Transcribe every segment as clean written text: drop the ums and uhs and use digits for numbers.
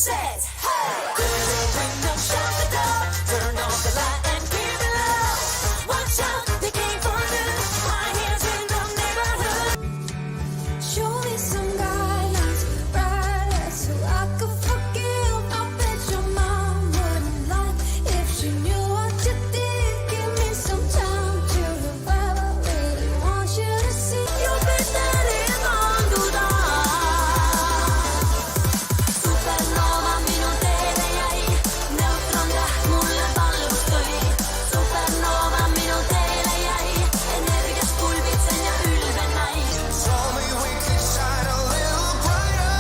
says, hey! Girl, window, shut the door, turn off the light and keep it low. Watch out, they came for you. High heels in the neighborhood. Show me some guidance, right? So I could forgive. I bet your mom wouldn't lie if she knew what you did. Give me some time to revive. I really want you to see you better in manduda. Supernova minuty lejai, neutronda mulle palustui. Supernova minuty lejai, energia pulbitsen ja ylven näin. Told me we could shine a little brighter,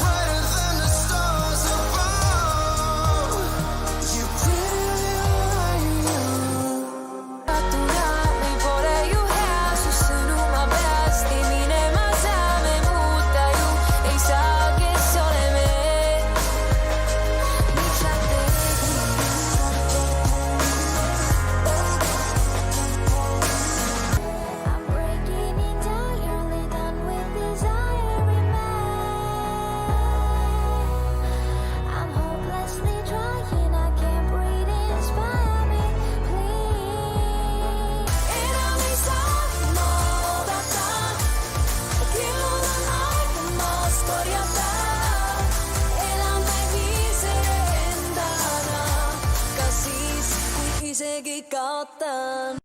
brighter than the stars above. You pretty Atturarmi pole ju hea, su sõnuma peast ei mine, ma saame muuta ju, ei saa, kes oleme. Miks sa teed I'm breaking entirely done with desiring man. I'm hopelessly trying, I can't breathe, inspire me, please. Enam ei saa ma oodata, killudan aegamas korjata. Elan vaid iseendana, ka siis, kui isegi kaotan.